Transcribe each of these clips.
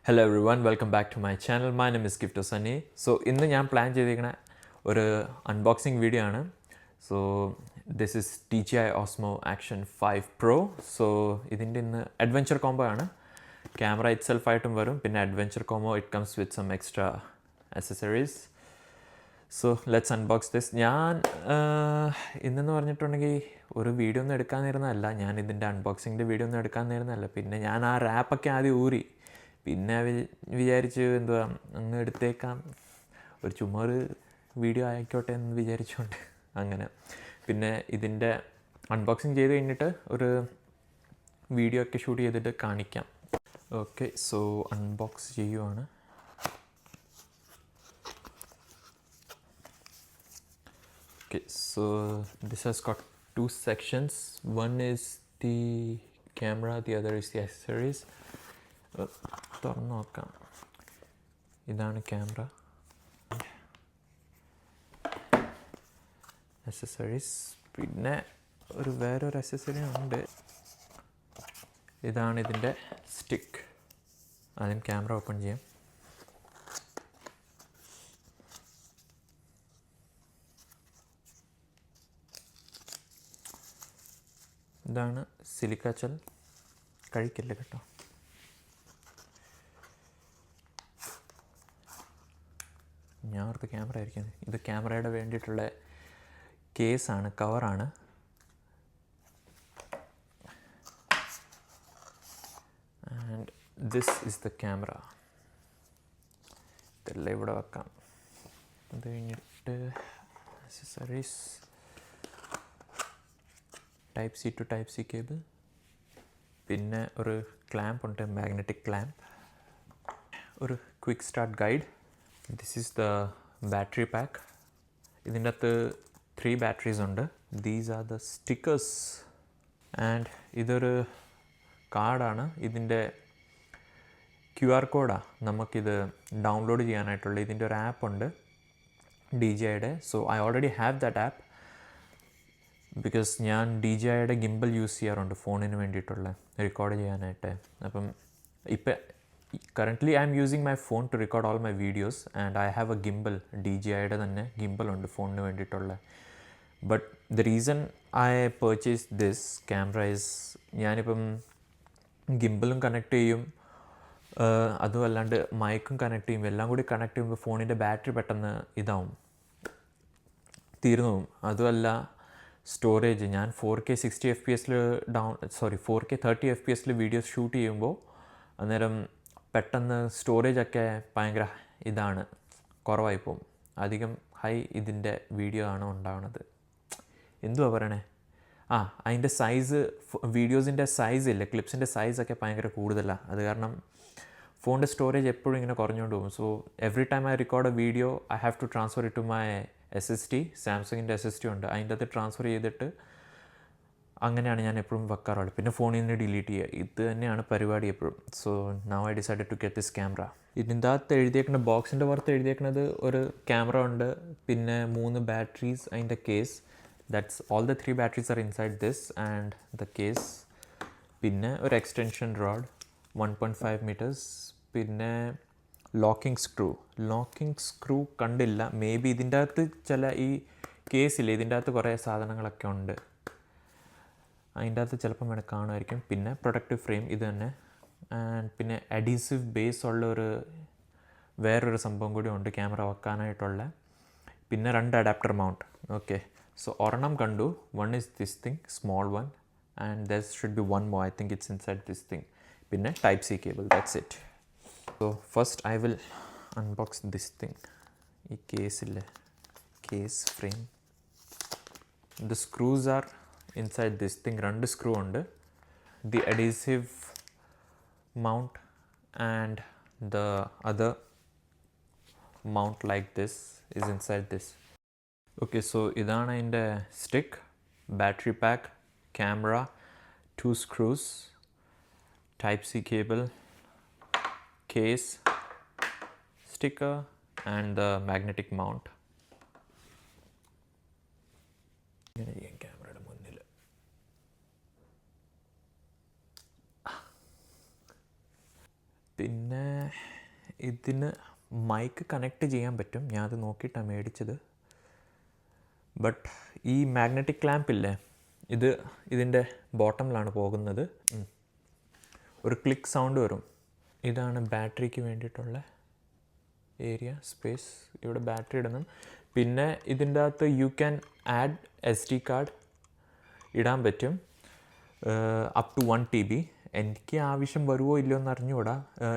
Hello everyone, welcome back to my channel. My name is Gifto Sunny. So ഇന്ന് ഞാൻ plan ചെയ്തിരിക്കുന്ന ഒരു unboxing video ആണ്. So this is DJI Osmo Action 5 Pro. So ഇതിൻ്റെ ഇന്ന് adventure combo ആണ്. Camera itself ആയിട്ടും വരും, പിന്നെ adventure combo it comes with some extra accessories. So let's unbox this. ഞാൻ ഇന്നെന്ന് പറഞ്ഞിട്ടുണ്ടെങ്കിൽ ഒരു വീഡിയോ ഒന്നും എടുക്കാൻ നേരുന്നതല്ല, ഞാൻ ഇതിൻ്റെ അൺബോക്സിങ്ങിൻ്റെ വീഡിയോ ഒന്നും എടുക്കാൻ നേരുന്നതല്ല. പിന്നെ ഞാൻ ആ റാപ്പൊക്കെ ആദ്യം ഊരി, പിന്നെ വിചാരിച്ച് എന്തുവാ അങ്ങ് എടുത്തേക്കാം, ഒരു ചുമ്മാ ഒരു വീഡിയോ ആയിക്കോട്ടെ എന്ന് വിചാരിച്ചുകൊണ്ട് അങ്ങനെ പിന്നെ ഇതിൻ്റെ അൺബോക്സിങ് ചെയ്ത് കഴിഞ്ഞിട്ട് ഒരു വീഡിയോ ഒക്കെ ഷൂട്ട് ചെയ്തിട്ട് കാണിക്കാം. ഓക്കെ, സോ അൺബോക്സ് ചെയ്യുവാണ്. Okay, so this has got two sections. One is the camera, the other is the accessories. തുറന്ന് നോക്കാം. ഇതാണ് ക്യാമറ, അക്സസറീസ്, പിന്നെ വേറൊരു അക്സസറി ഉണ്ട്. ഇതാണ് ഇതിൻ്റെ സ്റ്റിക്ക്. ആദ്യം ക്യാമറ ഓപ്പൺ ചെയ്യാം. ഇതാണ് സിലിക്ക ജെൽ. കഴിക്കില്ല കേട്ടോ. ഞാൻ ഓർത്ത് ക്യാമറ ആയിരിക്കും. ഇത് ക്യാമറയുടെ വേണ്ടിയിട്ടുള്ള കേസാണ്, കവറാണ്. And this is the camera. ഇതെല്ലാം ഇവിടെ വെക്കാം. അത് കഴിഞ്ഞിട്ട് accessories, type C to type C cable, പിന്നെ ഒരു ക്ലാമ്പ് ഉണ്ട്, മാഗ്നറ്റിക് ക്ലാമ്പ്, ഒരു quick start guide. This is the battery pack. ഇതിൻ്റെ അകത്ത് 3 ബാറ്ററീസ് ഉണ്ട്. These are the stickers. And ഇതൊരു കാർഡാണ്. ഇതിൻ്റെ QR കോഡാണ് നമുക്കിത് ഡൗൺലോഡ് ചെയ്യാനായിട്ടുള്ള. ഇതിൻ്റെ ഒരു ആപ്പ് ഉണ്ട് DJIയുടെ. So I already have that app because ഞാൻ DJIയുടെ ഗിംബൽ യൂസ് ചെയ്യാറുണ്ട് ഫോണിന് വേണ്ടിയിട്ടുള്ള റെക്കോർഡ് ചെയ്യാനായിട്ട്. അപ്പം currently I am using my phone to record all my videos and I have a gimbal. DJIയുടെ തന്നെ ഗിംബൽ ഉണ്ട് ഫോണിന് വേണ്ടിയിട്ടുള്ള. But the reason I purchase this camera is, ഞാനിപ്പം ഗിംബലും കണക്ട് ചെയ്യും, അതും അല്ലാണ്ട് മൈക്കും കണക്ട് ചെയ്യും. എല്ലാം കൂടി കണക്ട് ചെയ്യുമ്പോൾ ഫോണിൻ്റെ ബാറ്ററി പെട്ടെന്ന് തീർന്നു പോകും. അതുമല്ല സ്റ്റോറേജ്, ഞാൻ 4K 60 FPS 4K 30 FPS videos shoot ചെയ്യുമ്പോൾ അന്നേരം പെട്ടെന്ന് സ്റ്റോറേജൊക്കെ ഭയങ്കര കുറവായി പോകും. അധികം ഹൈ ഇതിൻ്റെ വീഡിയോ ആണ് ഉണ്ടാവുന്നത്. എന്തുവാ പറയണേ, അതിൻ്റെ സൈസ്, വീഡിയോസിൻ്റെ സൈസ് ഇല്ലേ, ക്ലിപ്സിൻ്റെ സൈസൊക്കെ ഭയങ്കര കൂടുതലാണ്. അത് കാരണം ഫോണിൻ്റെ സ്റ്റോറേജ് എപ്പോഴും ഇങ്ങനെ കുറഞ്ഞുകൊണ്ട് പോകും. So every time I record a video I have to transfer it to my SSD. സാംസങ്ങിൻ്റെ SSD ഉണ്ട്, അതിൻ്റെ അകത്ത് ട്രാൻസ്ഫർ ചെയ്തിട്ട് അങ്ങനെയാണ് ഞാൻ എപ്പോഴും വെക്കാറുള്ളത്. പിന്നെ ഫോണിൽ നിന്ന് ഡിലീറ്റ് ചെയ്യുക, ഇത് തന്നെയാണ് പരിപാടി എപ്പോഴും. So now I decided to get this camera. ഇതിൻ്റെ അകത്ത് എഴുതിയേക്കുന്ന ബോക്സിൻ്റെ പുറത്ത് എഴുതിയേക്കുന്നത് ഒരു ക്യാമറ ഉണ്ട്, പിന്നെ 3 ബാറ്ററീസ്, അതിൻ്റെ case. That's all the 3 batteries are inside this and the case. പിന്നെ ഒരു എക്സ്റ്റൻഷൻ റോഡ് 1.5 മീറ്റേഴ്സ്, പിന്നെ ലോക്കിംഗ് സ്ക്രൂ കണ്ടില്ല. മേ ബി ഇതിൻ്റെ അകത്ത് ഈ കേസില്ല, ഇതിൻ്റെ അകത്ത് കുറേ സാധനങ്ങളൊക്കെ ഉണ്ട്, അതിൻ്റെ അകത്ത് ചിലപ്പം വേണേൽ കാണുമായിരിക്കും. പിന്നെ പ്രൊട്ടക്റ്റീവ് ഫ്രെയിം ഇത് തന്നെ. ആൻഡ് പിന്നെ അഡീസീവ് ബേസ് ഉള്ള വേറൊരു സംഭവം കൂടി ഉണ്ട് ക്യാമറ വെക്കാനായിട്ടുള്ള. പിന്നെ 2 അഡാപ്റ്റർ മൗണ്ട്. ഓക്കെ, സോ ഒരെണ്ണം കണ്ടു. One is this thing, small one, and there should be 1 more. I think it's inside this thing. പിന്നെ type C cable. That's it. So first I will unbox this thing. ഈ കേസില്ലേ, case frame. The screws are inside this thing. 2 screw ഉണ്ട്. The adhesive mount and the other mount like this is inside this. Okay, so ഇതാണ് അതിൻ്റെ stick, battery pack, camera, 2 screws, type C cable, case, sticker and the magnetic mount. ക്യാമറയുടെ മുന്നിൽ പിന്നെ ഇതിന് mic connect ചെയ്യാൻ പറ്റും. ഞാൻ അത് നോക്കിയിട്ടാണ് മേടിച്ചത്. ബട്ട് ഈ മാഗ്നറ്റിക് ക്ലാമ്പ് ഇല്ലേ, ഇതിൻ്റെ ബോട്ടമിലാണ് പോകുന്നത്. ഒരു ക്ലിക്ക് സൗണ്ട് വരും. ഇതാണ് ബാറ്ററിക്ക് വേണ്ടിയിട്ടുള്ള ഏരിയ, സ്പേസ്. ഇവിടെ ബാറ്ററി ഇടണം. പിന്നെ ഇതിൻ്റെ അകത്ത് you can add SD card ഇടാൻ പറ്റും, അപ് ടു 1 TB. എനിക്ക് ആവശ്യം വരുമോ ഇല്ലയോ എന്ന് അറിഞ്ഞുകൂടാ.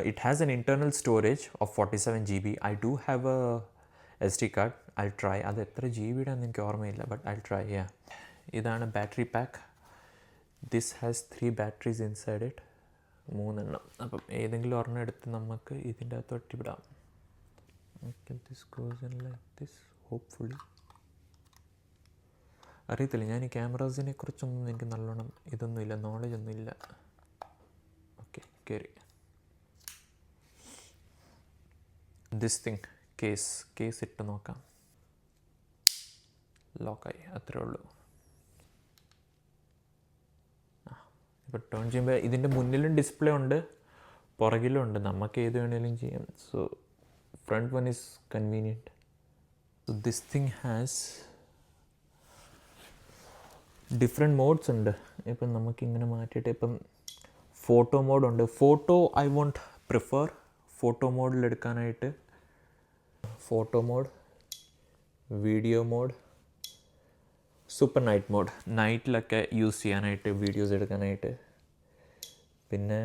It has an internal storage of 47 GB. I do have a SD card. I try. അത് എത്ര GB യുടെ എനിക്ക് ഓർമ്മയില്ല, ബട്ട് ഐ ട്രൈ. ഇതാണ് battery pack. This has 3 batteries inside it, 3 എണ്ണം. അപ്പം ഏതെങ്കിലും ഒരെണ്ണം എടുത്ത് നമുക്ക് ഇതിൻ്റെ അകത്ത് ഒട്ടിവിടാം. Okay, this goes in like this, hopefully. അറിയത്തില്ല, ഞാൻ ഈ ക്യാമറാസിനെ കുറിച്ചൊന്നും എനിക്ക് നല്ലോണം ഇതൊന്നുമില്ല, നോളജൊന്നുമില്ല. ഓക്കെ, കയറി. ദിസ് തിങ്, കേസ് ഇട്ട് നോക്കാം. ലോക്കായി, അത്രേ ഉള്ളൂ. ഇപ്പോൾ ടേൺ ചെയ്യുമ്പോൾ ഇതിൻ്റെ മുന്നിലും ഡിസ്പ്ലേ ഉണ്ട്, പുറകിലും ഉണ്ട്. നമുക്ക് ഏത് വേണമെങ്കിലും ചെയ്യാം. So front one is convenient. So this thing has different modes ഉണ്ട്. ഇപ്പം നമുക്കിങ്ങനെ മാറ്റിയിട്ട് ഇപ്പം ഫോട്ടോ മോഡുണ്ട്. Photo I won't prefer photo മോഡിലെടുക്കാനായിട്ട്. Photo mode, video mode, super night mode, നൈറ്റിലൊക്കെ യൂസ് ചെയ്യാനായിട്ട്, വീഡിയോസ് എടുക്കാനായിട്ട്. പിന്നെ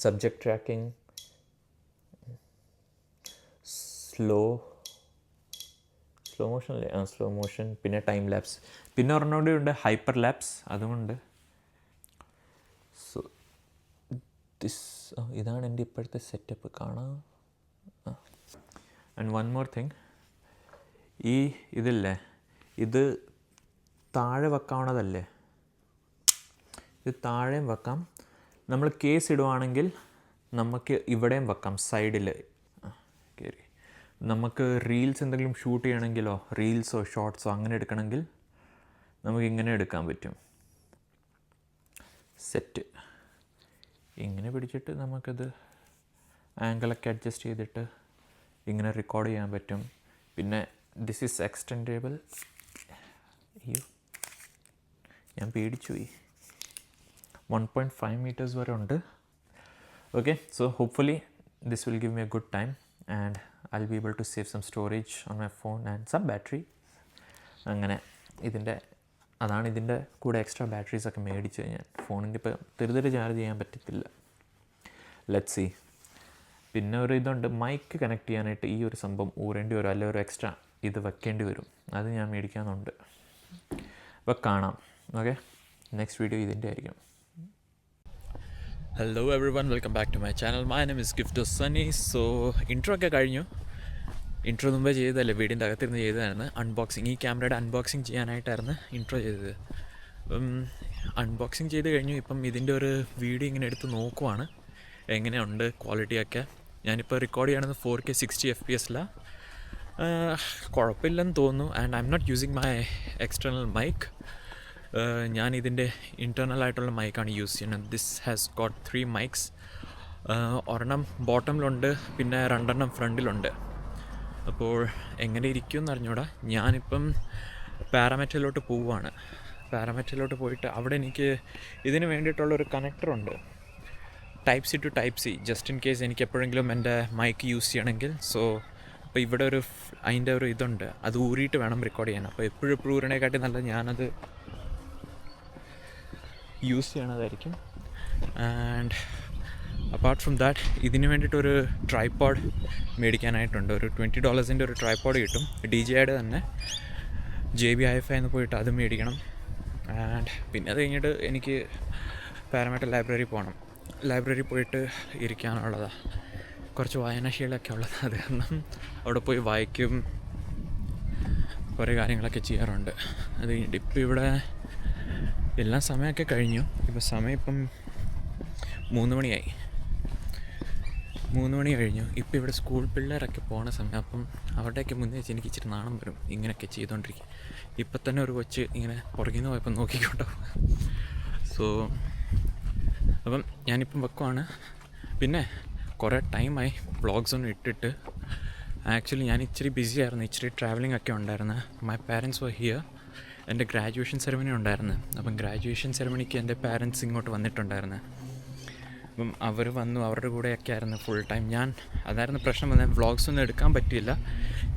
സബ്ജക്റ്റ് ട്രാക്കിംഗ്, സ്ലോ മോഷൻ അല്ലേ, സ്ലോ മോഷൻ. പിന്നെ ടൈം ലാപ്സ്. പിന്നെ ഒരെണ്ണം കൂടി ഉണ്ട്, ഹൈപ്പർ ലാപ്സ്, അതുമുണ്ട്. സോ ഇതാണ് എൻ്റെ ഇപ്പോഴത്തെ സെറ്റപ്പ്. കാണാം. ആൻഡ് വൺ മോർ തിങ്, ഇതില്ലേ, ഇത് താഴെ വെക്കാവുന്നതല്ലേ. ഇത് താഴെയും വെക്കാം. നമ്മൾ കേസ് ഇടുവാണെങ്കിൽ നമുക്ക് ഇവിടെയും വെക്കാം, സൈഡിൽ. കയറി. നമുക്ക് റീൽസ് എന്തെങ്കിലും ഷൂട്ട് ചെയ്യണമെങ്കിലോ, റീൽസോ ഷോർട്സോ അങ്ങനെ എടുക്കണമെങ്കിൽ നമുക്കിങ്ങനെ എടുക്കാൻ പറ്റും. സെറ്റ് ഇങ്ങനെ പിടിച്ചിട്ട് നമുക്കത് ആംഗിളൊക്കെ അഡ്ജസ്റ്റ് ചെയ്തിട്ട് ഇങ്ങനെ റെക്കോർഡ് ചെയ്യാൻ പറ്റും. പിന്നെ ദിസ് ഈസ് എക്സ്റ്റെൻഡേബിൾ. അയ്യോ, ഞാൻ പേടിച്ചു പോയി. 1.5 meters വരെ ഉണ്ട്. Okay, so hopefully this will give me a good time and I'll be able to save some storage on my phone and some battery. അങ്ങനെ അതാണ് ഇതിൻ്റെ കൂടെ എക്സ്ട്രാ ബാറ്ററീസൊക്കെ മേടിച്ച് ഞാൻ. ഫോണിൻ്റെ ഇപ്പോൾ തെരുതെരെ ചാർജ് ചെയ്യാൻ പറ്റത്തില്ല. Let's see. പിന്നെ ഒരു ഇതുണ്ട്, മൈക്ക് കണക്ട് ചെയ്യാനായിട്ട് ഈ ഒരു സംഭവം ഊരേണ്ടി വരും, അല്ലെങ്കിൽ ഒരു എക്സ്ട്രാ ഇത് വെക്കേണ്ടി വരും. അത് ഞാൻ മേടിക്കാനുണ്ട്. അപ്പോൾ കാണാം. ഓക്കെ, നെക്സ്റ്റ് വീഡിയോ ഇതിൻ്റെ ആയിരിക്കും. Hello everyone, welcome back to my channel. My name is Gift Sunny. So intro ഒക്കെ കഴിഞ്ഞു. ഇൻട്രോ മുമ്പേ ചെയ്തതല്ലേ, വീടിൻ്റെ അകത്തിരുന്ന് ചെയ്തതായിരുന്നു. അൺബോക്സിങ്, ഈ ക്യാമറയുടെ അൺബോക്സിങ് ചെയ്യാനായിട്ടായിരുന്നു ഇൻട്രോ ചെയ്തത്. അപ്പം അൺബോക്സിങ് ചെയ്ത് കഴിഞ്ഞു. ഇപ്പം ഇതിൻ്റെ ഒരു വീഡിയോ ഇങ്ങനെ എടുത്ത് നോക്കുവാണ്, എങ്ങനെയുണ്ട് ക്വാളിറ്റിയൊക്കെ. ഞാനിപ്പോൾ റെക്കോർഡ് ചെയ്യണത് 4K 60 FPS. കുഴപ്പമില്ലെന്ന് തോന്നുന്നു. And I'm not using my external mic. ഞാൻ ഇതിൻ്റെ ഇൻറ്റേർണലായിട്ടുള്ള മൈക്കാണ് യൂസ് ചെയ്യുന്നത്. This has got 3 mics. ഒരെണ്ണം ബോട്ടമിലുണ്ട്, പിന്നെ 2 എണ്ണം ഫ്രണ്ടിലുണ്ട്. അപ്പോൾ എങ്ങനെ ഇരിക്കുമെന്ന് അറിഞ്ഞൂടാ. ഞാനിപ്പം പാരാമെറ്ററിലോട്ട് പോവുകയാണ്. പാരാമെറ്ററിലോട്ട് പോയിട്ട് അവിടെ എനിക്ക് ഇതിന് വേണ്ടിയിട്ടുള്ളൊരു കണക്ടറുണ്ട്, Type-C to Type-C, just in case എനിക്ക് എപ്പോഴെങ്കിലും എൻ്റെ മൈക്ക് യൂസ് ചെയ്യണമെങ്കിൽ. സോ അപ്പോൾ ഇവിടെ അതിൻ്റെ ഒരു ഇതുണ്ട്, അത് ഊരിയിട്ട് വേണം റെക്കോർഡ് ചെയ്യാൻ. അപ്പോൾ എപ്പോഴും ഊരണേക്കാട്ടി നല്ലത് ഞാനത് യൂസ് ചെയ്യണതായിരിക്കും. ആൻഡ് അപ്പാർട്ട് ഫ്രം ദാറ്റ്, ഇതിന് വേണ്ടിയിട്ടൊരു ട്രൈപോഡ് മേടിക്കാനായിട്ടുണ്ട്. ഒരു $20 ഒരു ട്രൈപോഡ് കിട്ടും, DJIയുടെ തന്നെ. JB Hi-Fi എന്ന് പോയിട്ട് അത് മേടിക്കണം. ആൻഡ് പിന്നെ അത് കഴിഞ്ഞിട്ട് എനിക്ക് പാരാമീറ്റർ ലൈബ്രറി പോകണം. ലൈബ്രറി പോയിട്ട് ഇരിക്കാനുള്ളതാണ്. കുറച്ച് വായനാശീലമൊക്കെ ഉള്ളത്, അത് കാരണം അവിടെ പോയി വായിക്കും, കുറേ കാര്യങ്ങളൊക്കെ ചെയ്യാറുണ്ട്. അത് കഴിഞ്ഞിട്ട് ഇപ്പം ഇവിടെ എല്ലാം സമയമൊക്കെ കഴിഞ്ഞു. ഇപ്പോൾ സമയം ഇപ്പം 3 മണിയായി. 3 മണി കഴിഞ്ഞു. ഇപ്പം ഇവിടെ സ്കൂൾ പിള്ളേരൊക്കെ പോണ സമയം. അപ്പം അവരുടെയൊക്കെ മുന്നേ വെച്ച് എനിക്ക് ഇച്ചിരി നാണം വരും ഇങ്ങനെയൊക്കെ ചെയ്തുകൊണ്ടിരിക്കും. ഇപ്പം തന്നെ ഒരു കൊച്ച് ഇങ്ങനെ പുറകിൽ നിന്ന് പോയപ്പോൾ നോക്കിക്കോട്ടോ. സോ അപ്പം ഞാനിപ്പം വെക്കുവാണ്. പിന്നെ കുറേ ടൈമായി വ്ളോഗ്സ് ഒന്നും ഇട്ടിട്ട്. ആക്ച്വലി ഞാൻ ഇച്ചിരി ബിസി ആയിരുന്നു, ഇച്ചിരി ട്രാവലിംഗ് ഒക്കെ ഉണ്ടായിരുന്നു. My parents were here. എൻ്റെ ഗ്രാജുവേഷൻ സെറമണി ഉണ്ടായിരുന്നു. അപ്പം ഗ്രാജുവേഷൻ സെറമണിക്ക് എൻ്റെ പാരൻസ് ഇങ്ങോട്ട് വന്നിട്ടുണ്ടായിരുന്നു. അപ്പം അവർ വന്നു, അവരുടെ കൂടെയൊക്കെ ആയിരുന്നു ഫുൾ ടൈം. അതായിരുന്നു പ്രശ്നം വന്നത്, വ്ളോഗ്സ് ഒന്നും എടുക്കാൻ പറ്റിയില്ല.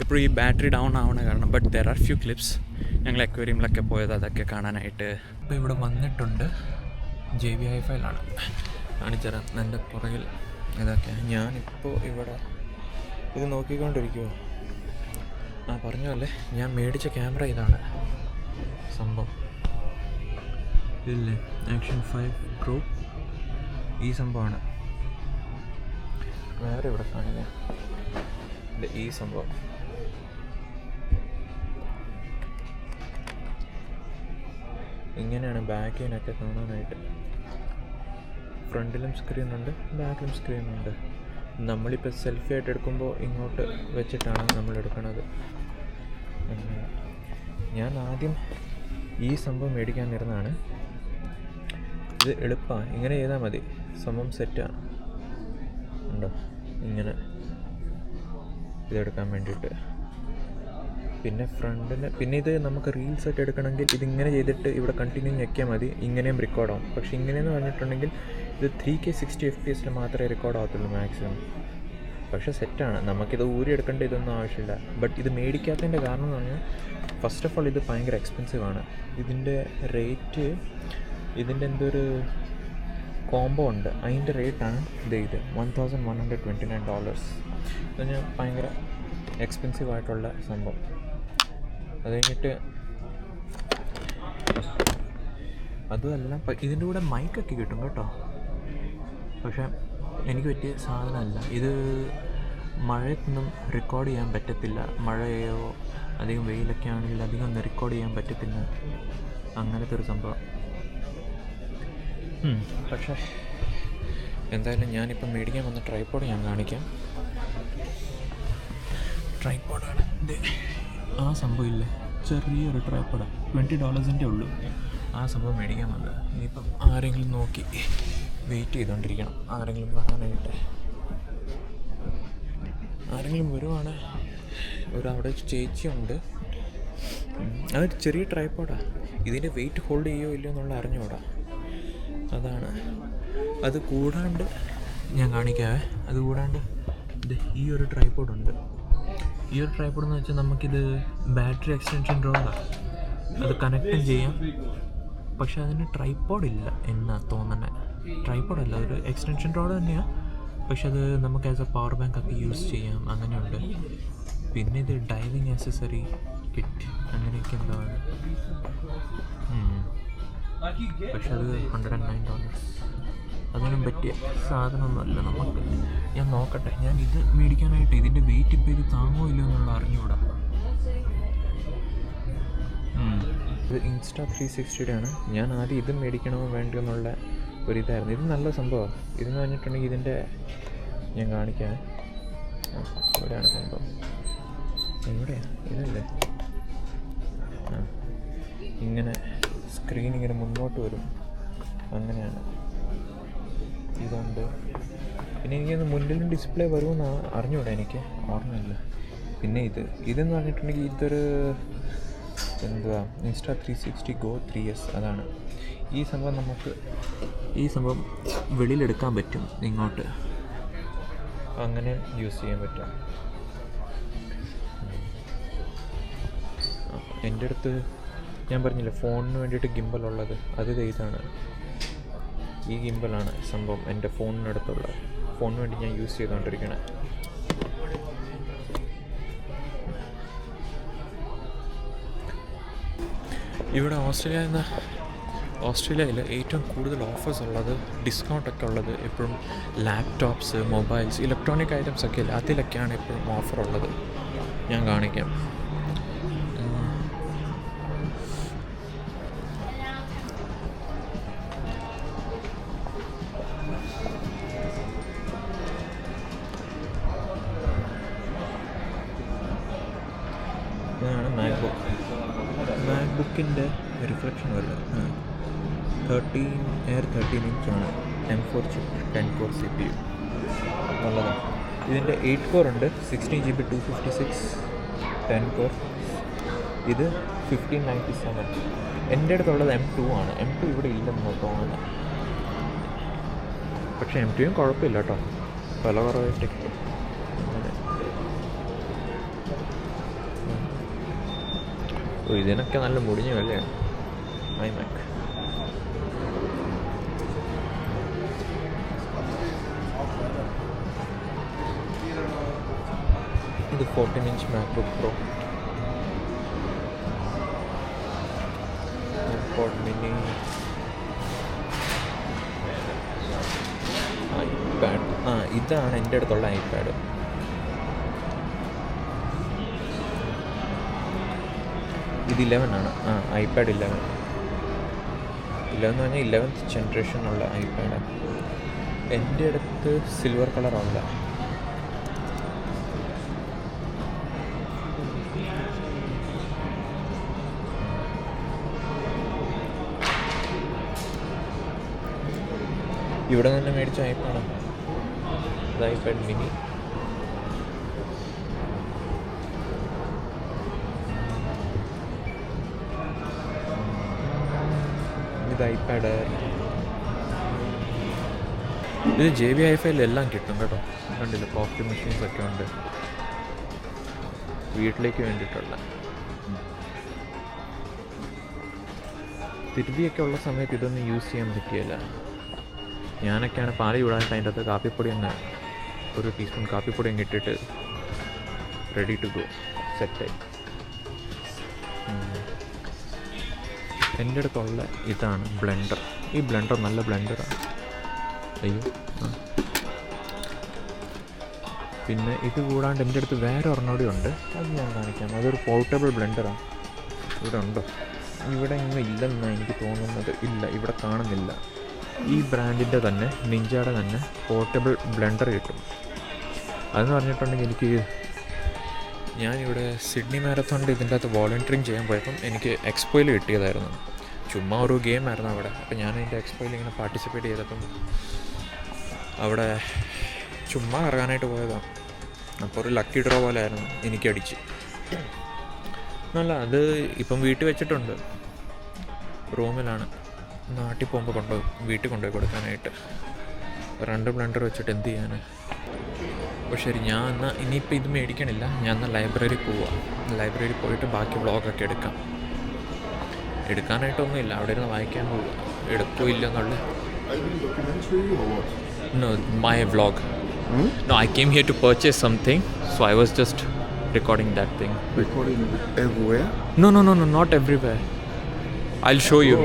ഇപ്പോഴും ഈ ബാറ്ററി ഡൗൺ ആവണ കാരണം. But there are few clips. ഞങ്ങൾ അക്വേറിയമിലൊക്കെ പോയത് അതൊക്കെ കാണാനായിട്ട്. ഇപ്പോൾ ഇവിടെ വന്നിട്ടുണ്ട്. JB Hi-Fiയിലാണ് കാണിച്ചുതരാം. എൻ്റെ പുറകിൽ ഇതൊക്കെ. ഞാനിപ്പോൾ ഇവിടെ ഇത് നോക്കിക്കൊണ്ടിരിക്കുമോ. പറഞ്ഞല്ലേ, ഞാൻ മേടിച്ച ക്യാമറ ഇതാണ് സംഭവം. ഇല്ലേ, ആക്ഷൻ 5 Pro. ഈ സംഭവമാണ്. വേറെ ഇവിടെ കാണിക്കാം. ഈ സംഭവം ഇങ്ങനെയാണ് ബാക്കിനൊക്കെ കാണാനായിട്ട്. ഫ്രണ്ടിലും സ്ക്രീനുണ്ട്, ബാക്കിലും സ്ക്രീനുണ്ട്. നമ്മളിപ്പോൾ സെൽഫി ആയിട്ട് എടുക്കുമ്പോൾ ഇങ്ങോട്ട് വെച്ചിട്ടാണ് നമ്മൾ എടുക്കുന്നത്. ഞാൻ ആദ്യം ഈ സംഭവം മേടിക്കാൻ വരുന്നതാണ്. ഇത് എളുപ്പമാണ്, ഇങ്ങനെ ചെയ്താൽ മതി, സംഭവം സെറ്റാണ്. ഉണ്ടോ ഇങ്ങനെ ഇതെടുക്കാൻ വേണ്ടിയിട്ട്. പിന്നെ ഇത് നമുക്ക് റീൽസ് ഒക്കെ എടുക്കണമെങ്കിൽ ഇതിങ്ങനെ ചെയ്തിട്ട് ഇവിടെ കണ്ടിന്യൂ ഞെക്കിയാൽ മതി, ഇങ്ങനെയും റെക്കോർഡാവും. പക്ഷേ ഇങ്ങനെയെന്ന് പറഞ്ഞിട്ടുണ്ടെങ്കിൽ ഇത് 3K 60 FPS മാത്രമേ റെക്കോർഡ് ആകത്തുള്ളൂ മാക്സിമം. പക്ഷേ സെറ്റാണ്, നമുക്കിത് ഊരിയെടുക്കേണ്ട ഇതൊന്നും ആവശ്യമില്ല. ബട്ട് ഇത് മേടിക്കാത്തതിൻ്റെ കാരണം എന്ന് പറഞ്ഞാൽ, ഫസ്റ്റ് ഓഫ് ഓൾ ഇത് ഭയങ്കര എക്സ്പെൻസീവാണ്. ഇതിൻ്റെ റേറ്റ്, ഇതിൻ്റെ എന്തൊരു കോംബോ ഉണ്ട്, അതിൻ്റെ റേറ്റാണ് ഇത് $1,129. എന്ന് പറഞ്ഞാൽ ഭയങ്കര എക്സ്പെൻസീവായിട്ടുള്ള സംഭവം. അത് കഴിഞ്ഞിട്ട് അതുമല്ല, ഇതിൻ്റെ കൂടെ മൈക്കൊക്കെ കിട്ടും കേട്ടോ. പക്ഷേ എനിക്ക് പറ്റിയ സാധനമല്ല ഇത്. മഴയത്തൊന്നും റെക്കോർഡ് ചെയ്യാൻ പറ്റത്തില്ല. മഴയോ അധികം വെയിലൊക്കെ ആണെങ്കിൽ അധികം ഒന്നും റെക്കോർഡ് ചെയ്യാൻ പറ്റത്തില്ല, അങ്ങനത്തെ ഒരു സംഭവം. പക്ഷേ എന്തായാലും ഞാനിപ്പം മേടിക്കാൻ വന്ന ട്രൈപോഡ് ഞാൻ കാണിക്കാം. ട്രൈപോഡാണ് ഇത്. ആ സംഭവം ഇല്ലേ, ചെറിയൊരു ട്രൈപോഡാണ്, $20 ഉള്ളൂ. ആ സംഭവം മേടിക്കാൻ വന്നത്. ഇനിയിപ്പം ആരെങ്കിലും നോക്കി വെയിറ്റ് ചെയ്തുകൊണ്ടിരിക്കണം, ആരെങ്കിലും വരാനായിട്ട്. ആരെങ്കിലും വരുവാണ്. അവിടെ ചേച്ചിയുണ്ട്. അതൊരു ചെറിയ ട്രൈപോഡാണ്. ഇതിൻ്റെ വെയിറ്റ് ഹോൾഡ് ചെയ്യുമോ ഇല്ലയോ എന്നുള്ള അറിഞ്ഞുകൂടാ, അതാണ്. അത് കൂടാണ്ട് ഞാൻ കാണിക്കാവേ. അത് കൂടാണ്ട് ഇത് ഈ ഒരു ട്രൈപോഡുണ്ട്. ഈ ഒരു ട്രൈപോഡ് എന്ന് വെച്ചാൽ നമുക്കിത് ബാറ്ററി എക്സ്റ്റൻഷൻ റോഡാണ്, അത് കണക്റ്റും ചെയ്യാം. പക്ഷെ അതിന് ട്രൈപോഡില്ല എന്നാ തോന്നുന്നത്. ട്രൈപോഡല്ല, ഒരു എക്സ്റ്റൻഷൻ റോഡ് തന്നെയാണ്. പക്ഷെ അത് നമുക്ക് ആസ് എ പവർ ബാങ്ക് ഒക്കെ യൂസ് ചെയ്യാം, അങ്ങനെയുണ്ട്. പിന്നെ ഇത് ഡൈവിങ് ആക്സസറി കിറ്റ് അങ്ങനെയൊക്കെ എന്തോ ആണ്. പക്ഷെ അത് $109. അതിനും പറ്റിയ സാധനമൊന്നുമല്ല നമുക്ക്. ഞാൻ നോക്കട്ടെ, ഞാൻ ഇത് മേടിക്കാനായിട്ട് ഇതിൻ്റെ വെയിറ്റ് ഇപ്പോൾ ഇത് താങ്ങോ ഇല്ലയോ എന്നുള്ള അറിഞ്ഞുകൂടാ. ഇത് Insta360 ആണ്. ഞാൻ ആദ്യം ഇത് മേടിക്കണമോ വേണ്ടോ എന്നുള്ള ഒരിതായിരുന്നു. ഇത് നല്ല സംഭവമാണ്. ഇതെന്ന് പറഞ്ഞിട്ടുണ്ടെങ്കിൽ ഇതിൻ്റെ ഞാൻ കാണിക്കാം. ഇവിടെയാണ് സംഭവം. എവിടെയാണ് ഇതല്ലേ? ഇങ്ങനെ സ്ക്രീൻ ഇങ്ങനെ മുന്നോട്ട് വരും, അങ്ങനെയാണ്. ഇതുണ്ട്. പിന്നെ എനിക്കൊന്ന് മുന്നിലും ഡിസ്പ്ലേ വരുമെന്ന് അറിഞ്ഞൂടാ, എനിക്ക് ഓർമ്മയില്ല. പിന്നെ ഇതെന്ന് പറഞ്ഞിട്ടുണ്ടെങ്കിൽ ഇതൊരു എന്തുവാ, Insta360 Go 3S അതാണ്. ഈ സംഭവം വെളിയിലെടുക്കാൻ പറ്റും ഇങ്ങോട്ട്, അങ്ങനെ യൂസ് ചെയ്യാൻ പറ്റും. എൻ്റെ അടുത്ത് ഞാൻ പറഞ്ഞില്ലേ ഫോണിന് വേണ്ടിയിട്ട് ഗിംബൽ ഉള്ളത്, അത് ഇതാണ്. ഈ ഗിംബലാണ് സംഭവം എൻ്റെ ഫോണിനടുത്തുള്ള. ഫോണിന് വേണ്ടി ഞാൻ യൂസ് ചെയ്തുകൊണ്ടിരിക്കണേ. ഇവിടെ ഓസ്ട്രേലിയയിൽ ഏറ്റവും കൂടുതൽ ഓഫേഴ്സ് ഉള്ളത്, ഡിസ്കൗണ്ടൊക്കെ ഉള്ളത് എപ്പോഴും ലാപ്ടോപ്സ്, മൊബൈൽസ്, ഇലക്ട്രോണിക് ഐറ്റംസ് ഒക്കെ ഇല്ല, അതിലൊക്കെയാണ് എപ്പോഴും ഓഫർ ഉള്ളത്. ഞാൻ കാണിക്കാം. ഇതാണ് മാക്ബുക്കിൻ്റെ റിഫ്ലക്ഷൻ വരുന്നത്. Air 13 ഇഞ്ചാണ്, M4 ചിപ്പ്, 10 core CPU. നല്ലതാണ്. ഇതിൻ്റെ 8 കോർ ഉണ്ട്, 16GB 256, 10 കോർ. ഇത് 1597. എൻ്റെ അടുത്തുള്ളത് M2 ആണ്. M2 ഇവിടെ ഇല്ലെന്ന് തോന്നുന്നു. പക്ഷേ M2യും കുഴപ്പമില്ല കേട്ടോ, വില കുറവായിട്ടൊക്കെ. അങ്ങനെ ഇതിനൊക്കെ നല്ല മുടിഞ്ഞ വിലയാണ്. iMac ഇത് 14-inch MacBook Pro, iPod mini, iPad. ഇതാണ് എൻ്റെ അടുത്തുള്ള iPad. ഇത് 11 ആണ്. iPad 11 എന്ന് പറഞ്ഞാൽ 11th ജനറേഷനുള്ള iPad. എൻ്റെ അടുത്ത് സിൽവർ കളറല്ല. ഇവിടെ തന്നെ മേടിച്ച iPad. ഇത് iPad mini. ഇത് iPad Air. ഇത് JB Hi-Fi എല്ലാം കിട്ടും കേട്ടോ. കണ്ടില്ല, കോഫി മെഷീൻസ് ഒക്കെ ഉണ്ട് വീട്ടിലേക്ക് വേണ്ടിയിട്ടുള്ള. തിരുതിയൊക്കെ ഉള്ള സമയത്ത് ഇതൊന്നും യൂസ് ചെയ്യാൻ പറ്റിയല്ല. ഞാനൊക്കെയാണ് പാല് ചൂടാനായിട്ട് അതിൻ്റെ അകത്ത് കാപ്പിപ്പൊടി അങ്ങ് ഒരു ടീസ്പൂൺ കാപ്പിപ്പൊടി അങ്ങ് ഇട്ടിട്ട് റെഡി ടു ഗോ, സെറ്റായി. എൻ്റെ അടുത്തുള്ള ഇതാണ് ബ്ലെൻഡർ. ഈ ബ്ലെൻഡർ നല്ല ബ്ലെൻഡറാണ്. അയ്യോ. പിന്നെ ഇത് കൂടാണ്ട് എൻ്റെ അടുത്ത് വേറെ ഒരെണ്ണോടെ ഉണ്ട്, അത് ഞാൻ കാണിക്കാം. അതൊരു പോർട്ടബിൾ ബ്ലെൻഡറാണ്. ഇവിടെ ഉണ്ടോ? ഇവിടെ ഇങ്ങനെ ഇല്ലെന്നാണ് എനിക്ക് തോന്നുന്നത്. ഇല്ല, ഇവിടെ കാണുന്നില്ല. ഈ ബ്രാൻഡിൻ്റെ തന്നെ, നിഞ്ചയുടെ തന്നെ പോർട്ടബിൾ ബ്ലെൻഡർ കിട്ടും. അതെന്ന് പറഞ്ഞിട്ടുണ്ടെങ്കിൽ ഞാനിവിടെ സിഡ്നി മാരത്തോണിൻ്റെ ഇതിൻ്റെ അകത്ത് വോളണ്ടിയറിങ് ചെയ്യാൻ പോയപ്പം എനിക്ക് എക്സ്പോയിൽ കിട്ടിയതായിരുന്നു. ചുമ്മാ ഒരു ഗെയിമായിരുന്നു അവിടെ. അപ്പം ഞാൻ അതിൻ്റെ എക്സ്പോയിൽ ഇങ്ങനെ പാർട്ടിസിപ്പേറ്റ് ചെയ്തപ്പം അവിടെ ചുമ്മാ ഇറങ്ങാനായിട്ട് പോയതാണ്. അപ്പോൾ ഒരു ലക്കി ഡ്രോ പോലെ ആയിരുന്നു, എനിക്കടിച്ച്. നല്ല അത് ഇപ്പം വീട്ടിൽ വെച്ചിട്ടുണ്ട്, റൂമിലാണ്. നാട്ടിൽ പോകുമ്പോൾ വീട്ടിൽ കൊണ്ടുപോയി കൊടുക്കാനായിട്ട്. 2 ബ്ലെൻഡർ വെച്ചിട്ട് എന്ത് ചെയ്യാൻ? അപ്പോൾ ശരി, ഞാൻ എന്നാൽ ഇനിയിപ്പോൾ ഇത് മേടിക്കണില്ല. ഞാൻ എന്നാൽ ലൈബ്രറി പോവാം. ലൈബ്രറി പോയിട്ട് ബാക്കി വ്ളോഗൊക്കെ എടുക്കാനായിട്ടൊന്നുമില്ല, അവിടെ ഇരുന്ന് വായിക്കാൻ പോവുക. എടുക്കോ ഇല്ലെന്നുള്ള. No, my vlog. No, I came here to purchase something, so I was just recording that thing. Recording everywhere? No, not everywhere. I'll show you.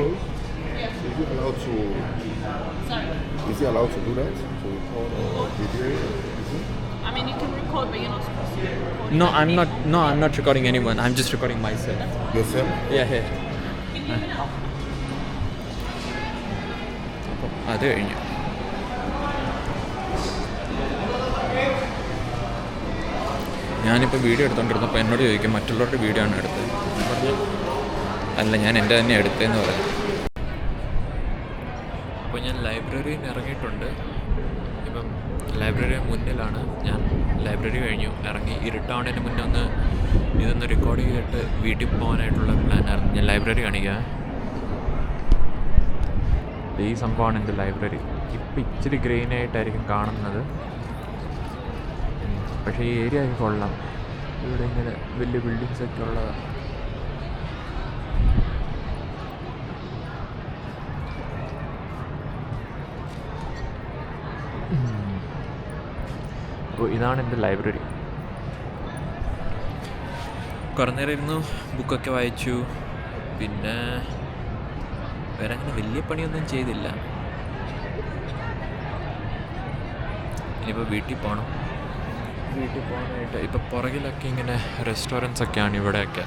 Is he allowed to do that? To record video? I mean, you can record, but you're not supposed to record. No, I'm not recording anyone. I'm just recording myself. Yourself? Yeah, here. അത് കഴിഞ്ഞു. ഞാനിപ്പോൾ video എടുത്തുകൊണ്ടിരുന്നപ്പോൾ എന്നോട് ചോദിക്കും മറ്റുള്ളവരുടെ video ആണ് എടുത്തത്. അല്ല, ഞാൻ എൻ്റെ തന്നെ എടുത്തതെന്ന് പറഞ്ഞു. അപ്പോൾ ഞാൻ ലൈബ്രറിയിൽ നിന്ന് ഇറങ്ങിയിട്ടുണ്ട്. ഇപ്പം ലൈബ്രറിയുടെ മുന്നിലാണ് ഞാൻ. ലൈബ്രറി കഴിഞ്ഞു ഇറങ്ങി. ഇരുട്ടാവുന്നതിന് മുന്നേ ഇതൊന്ന് റെക്കോർഡ് ചെയ്തിട്ട് വീട്ടിൽ പോകാനായിട്ടുള്ള പ്ലാനായിരുന്നു. ഞാൻ ലൈബ്രറി കാണിക്കാം. ഈ സംഭവമാണ് എൻ്റെ ലൈബ്രറി. ഇപ്പം ഇച്ചിരി ഗ്രീനായിട്ടായിരിക്കും കാണുന്നത്, പക്ഷേ ഈ ഏരിയ ഒക്കെ കൊള്ളാം. ഇവിടെ ഇങ്ങനെ വലിയ ബിൽഡിങ്സൊക്കെ ഉള്ളതാണ്. അപ്പോൾ ഇതാണ് എൻ്റെ ലൈബ്രറി. കുറേ നേരം ഇരുന്നു, ബുക്കൊക്കെ വായിച്ചു. പിന്നെ വേറെ അങ്ങനെ വലിയ പണിയൊന്നും ചെയ്തില്ല. ഇനിയിപ്പോൾ വീട്ടിൽ പോകാനായിട്ട് ഇപ്പോൾ പുറകിലൊക്കെ ഇങ്ങനെ റെസ്റ്റോറൻറ്റ്സ് ഒക്കെയാണ്. ഇവിടെയൊക്കെ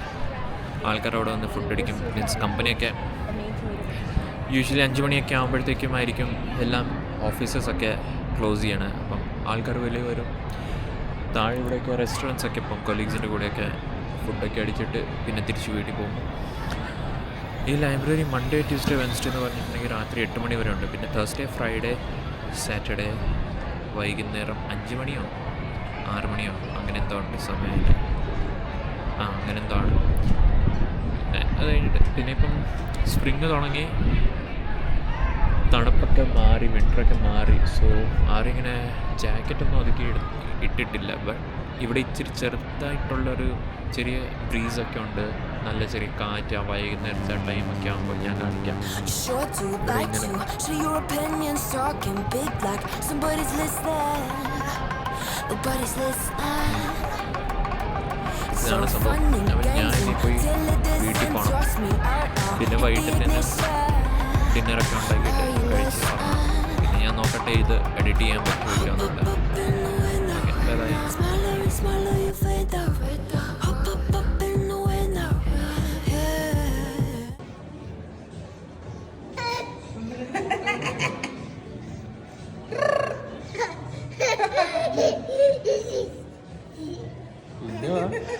ആൾക്കാർ അവിടെ വന്ന് ഫുഡ് അടിക്കും. മീൻസ് കമ്പനിയൊക്കെ യൂഷ്വലി 5 മണിയൊക്കെ ആകുമ്പോഴത്തേക്കും ആയിരിക്കും എല്ലാം ഓഫീസസൊക്കെ ക്ലോസ് ചെയ്യണേ. അപ്പം ആൾക്കാർ വലിയ വരും. താഴെ ഇവിടെയൊക്കെ റെസ്റ്റോറൻറ്റ്സ് ഒക്കെ ഇപ്പം കൊളീഗ്സിൻ്റെ കൂടെയൊക്കെ ഫുഡൊക്കെ അടിച്ചിട്ട് പിന്നെ തിരിച്ച് വീട്ടിൽ പോകും. ഈ ലൈബ്രറി മൺഡേ, ട്യൂസ്ഡേ, വെൻസ്ഡേ എന്ന് പറഞ്ഞിട്ടുണ്ടെങ്കിൽ രാത്രി 8 മണി വരെ ഉണ്ട്. പിന്നെ തേഴ്സ്ഡേ, ഫ്രൈഡേ, സാറ്റർഡേ വൈകുന്നേരം 5 മണിയോ 6 മണിയോ അങ്ങനെ എന്തോ ഉണ്ട് സമയം. അങ്ങനെ എന്തോ ആണ്. അത് കഴിഞ്ഞിട്ട് പിന്നെ ഇപ്പം സ്പ്രിങ് തുടങ്ങി, തണുപ്പൊക്കെ മാറി, വിൻ്ററൊക്കെ മാറി. സോ ആരും ഇങ്ങനെ ജാക്കറ്റൊന്നും ഒതുക്കി ഇട്ടിട്ടില്ല. ബട്ട് ഇവിടെ ഇച്ചിരി ചെറുതായിട്ടുള്ളൊരു ചെറിയ ബ്രീസൊക്കെ ഉണ്ട്, നല്ല ചെറിയ കാറ്റ്. ആ വൈകുന്നേരത്തെ ടൈമൊക്കെ ആകുമ്പോൾ ഞാൻ കാണിക്കാം. ഇതാണ് സംഭവം. അപ്പം ഞാനിനി പോയി വീട്ടിൽ പോകണം. പിന്നെ വൈകിട്ട് തന്നെ ഡിന്നറൊക്കെ ഉണ്ടാക്കിയിട്ട് കഴിച്ച് പിന്നെ ഞാൻ നോക്കട്ടെ ഇത് എഡിറ്റ് ചെയ്യാൻ പറ്റുമോ